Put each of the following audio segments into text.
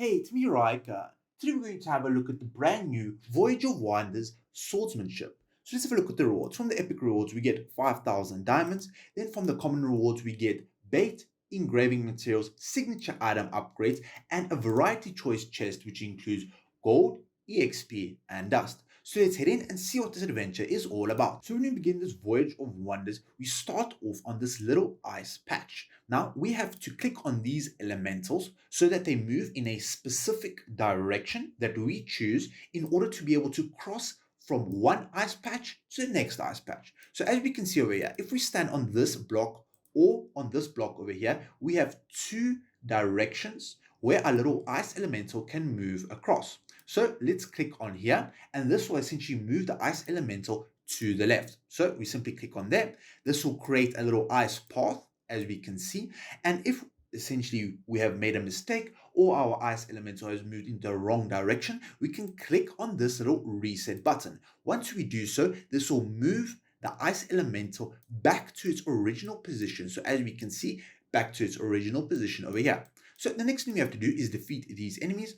Hey, it's me, Raika. Today we're going to have a look at the brand new Voyage of Wonders Swordsmanship. So let's have a look at the rewards. From the epic rewards, we get 5,000 diamonds. Then from the common rewards, we get bait, engraving materials, signature item upgrades, and a variety choice chest, which includes gold, EXP, and dust. So let's head in and see what this adventure is all about. So when we begin this Voyage of Wonders, we start off on this little ice patch. Now we have to click on these elementals so that they move in a specific direction that we choose in order to be able to cross from one ice patch to the next ice patch. So as we can see over here, if we stand on this block or on this block over here, we have two directions where our little ice elemental can move across. So let's click on here, and this will essentially move the ice elemental to the left. So we simply click on there. This will create a little ice path, as we can see. And if essentially we have made a mistake or our ice elemental has moved in the wrong direction, we can click on this little reset button. Once we do so, this will move the ice elemental back to its original position. So as we can see, back to its original position over here. So the next thing we have to do is defeat these enemies,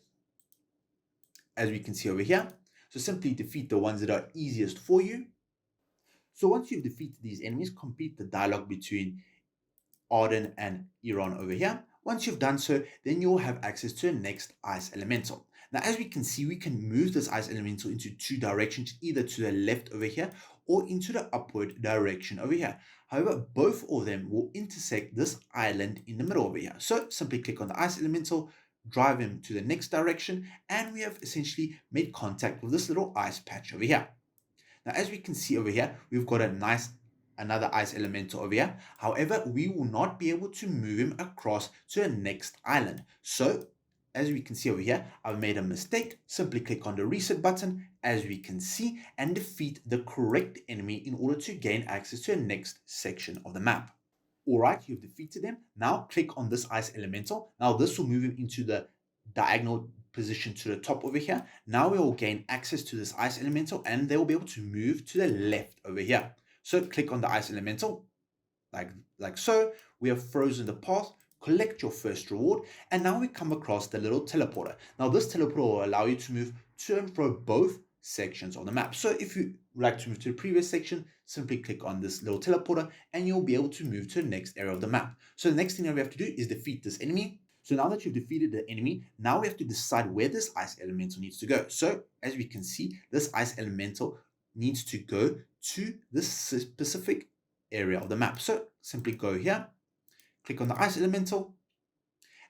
as we can see over here. So simply defeat the ones that are easiest for you. So once you've defeated these enemies, complete the dialogue between Arden and Eironn over here. Once you've done so, then you'll have access to the next ice elemental. Now, as we can see, we can move this ice elemental into two directions, either to the left over here or into the upward direction over here. However, both of them will intersect this island in the middle over here. So simply click on the ice elemental, drive him to the next direction, and we have essentially made contact with this little ice patch over here. Now, as we can see over here, we've got another ice elemental over here. However, we will not be able to move him across to the next island. So, as we can see over here, I've made a mistake. Simply click on the reset button, as we can see, and defeat the correct enemy in order to gain access to the next section of the map. Alright, you've defeated them. Now click on this ice elemental. Now this will move him into the diagonal position to the top over here. Now we will gain access to this ice elemental, and they will be able to move to the left over here. So click on the ice elemental, like so. We have frozen the path. Collect your first reward, and now we come across the little teleporter. Now this teleporter will allow you to move to and fro both sections of the map. So if you would like to move to the previous section, simply click on this little teleporter and you'll be able to move to the next area of the map. So the next thing that we have to do is defeat this enemy. So now that you've defeated the enemy, now we have to decide where this ice elemental needs to go. So as we can see, this ice elemental needs to go to this specific area of the map. So simply go here, click on the ice elemental,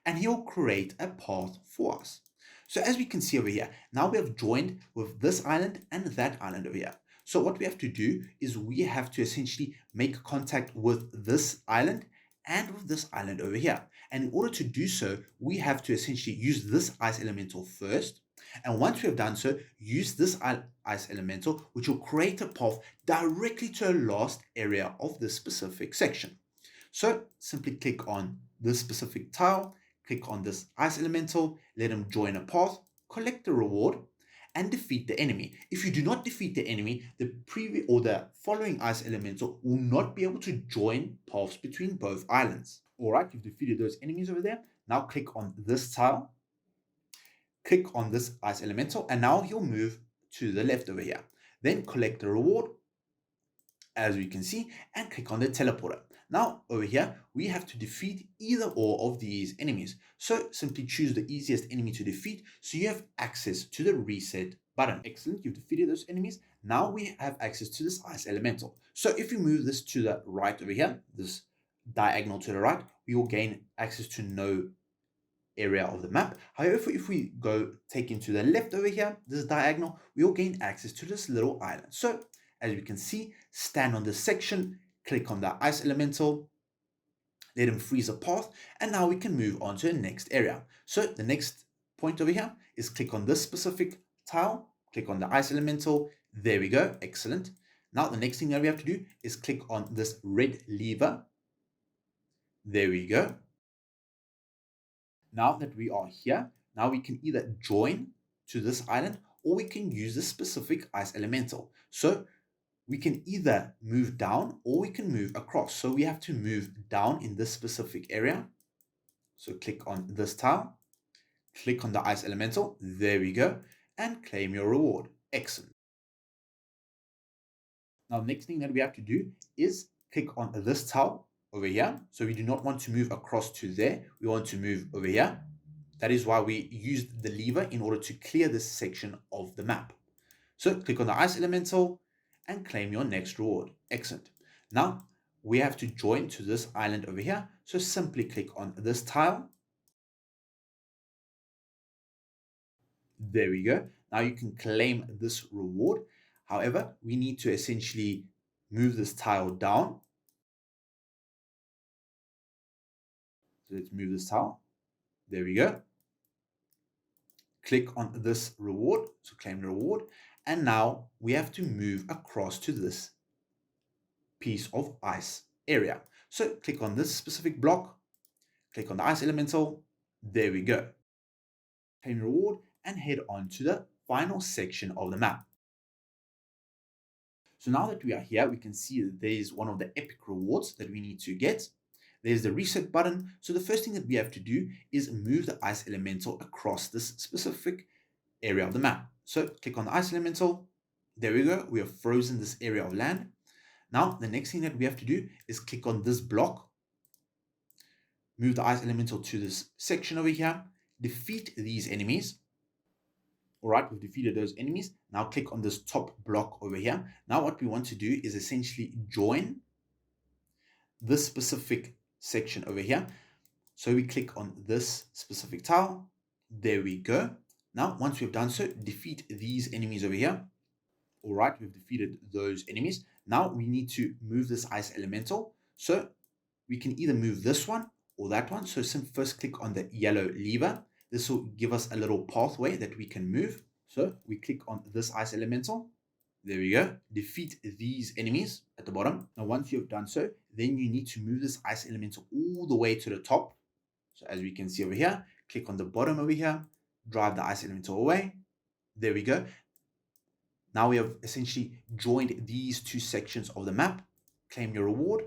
and he'll create a path for us. So as we can see over here, now we have joined with this island and that island over here. So what we have to do is we have to essentially make contact with this island and with this island over here. And in order to do so, we have to essentially use this ice elemental first. And once we have done so, use this ice elemental, which will create a path directly to the last area of this specific section. So simply click on this specific tile, click on this ice elemental, let him join a path, collect the reward, and defeat the enemy. If you do not defeat the enemy, the previous or the following ice elemental will not be able to join paths between both islands. Alright, you've defeated those enemies over there. Now click on this tile, click on this ice elemental, and now he'll move to the left over here. Then collect the reward, as we can see, and click on the teleporter. Now over here, we have to defeat either or of these enemies. So simply choose the easiest enemy to defeat so you have access to the reset button. Excellent, you've defeated those enemies. Now we have access to this ice elemental. So if we move this to the right over here, this diagonal to the right, we will gain access to no area of the map. However, if we go take into the left over here, this diagonal, we will gain access to this little island. So as we can see, stand on this section, click on the ice elemental, let him freeze a path, and now we can move on to the next area. So the next point over here is click on this specific tile, click on the ice elemental. There we go, excellent. Now the next thing that we have to do is click on this red lever. There we go. Now that we are here, now we can either join to this island or we can use this specific ice elemental. So we can either move down or we can move across. So we have to move down in this specific area. So click on this tile, Click on the ice elemental. There we go. And claim your reward. Excellent. Now, the next thing that we have to do is click on this tile over here. So we do not want to move across to there. We want to move over here. That is why we used the lever in order to clear this section of the map. So click on the ice elemental and claim your next reward. Excellent. Now we have to join to this island over here. So simply click on this tile. There we go. Now you can claim this reward. However, we need to essentially move this tile down. So let's move this tile. There we go. Click on this reward, so claim the reward. And now we have to move across to this piece of ice area. So click on this specific block, click on the ice elemental. There we go. Claim the reward and head on to the final section of the map. So now that we are here, we can see that there is one of the epic rewards that we need to get. There's the reset button. So the first thing that we have to do is move the ice elemental across this specific area of the map. So click on the ice elemental. There we go. We have frozen this area of land. Now, the next thing that we have to do is click on this block. Move the ice elemental to this section over here. Defeat these enemies. All right, we've defeated those enemies. Now click on this top block over here. Now what we want to do is essentially join this specific section over here. So we click on this specific tile. There we go. Now, once we've done so, defeat these enemies over here. All right, we've defeated those enemies. Now we need to move this ice elemental. So we can either move this one or that one. So first click on the yellow lever. This will give us a little pathway that we can move. So we click on this ice elemental. There we go. Defeat these enemies at the bottom. Now, once you have done so, then you need to move this ice elemental all the way to the top. So as we can see over here, click on the bottom over here, drive the ice elemental away. There we go. Now we have essentially joined these two sections of the map. Claim your reward.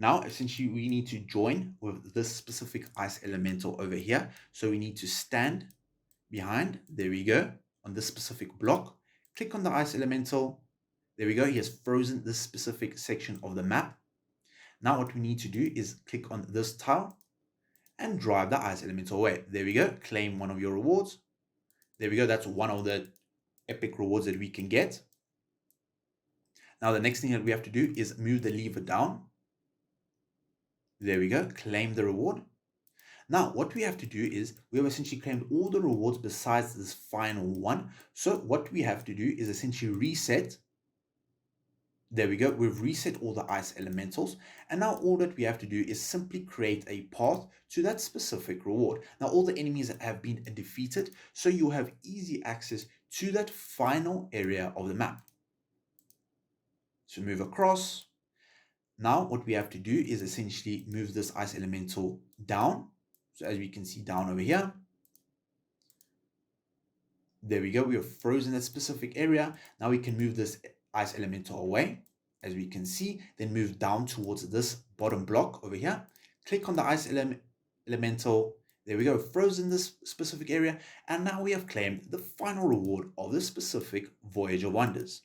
Now, essentially, we need to join with this specific ice elemental over here. So we need to stand behind. There we go. On this specific block. Click on the ice elemental. There we go. He has frozen this specific section of the map. Now what we need to do is click on this tile and drive the ice elemental away. There we go. Claim one of your rewards. There we go. That's one of the epic rewards that we can get. Now the next thing that we have to do is move the lever down. There we go. Claim the reward. Now what we have to do is we have essentially claimed all the rewards besides this final one. So what we have to do is essentially reset. There we go. We've reset all the ice elementals. And now all that we have to do is simply create a path to that specific reward. Now all the enemies have been defeated. So you have easy access to that final area of the map. So move across. Now what we have to do is essentially move this ice elemental down. So as we can see down over here. There we go. We have frozen that specific area. Now we can move this ice elemental away, as we can see, then move down towards this bottom block over here. Click on the ice elemental. There we go, frozen this specific area. And now we have claimed the final reward of this specific Voyage of Wonders.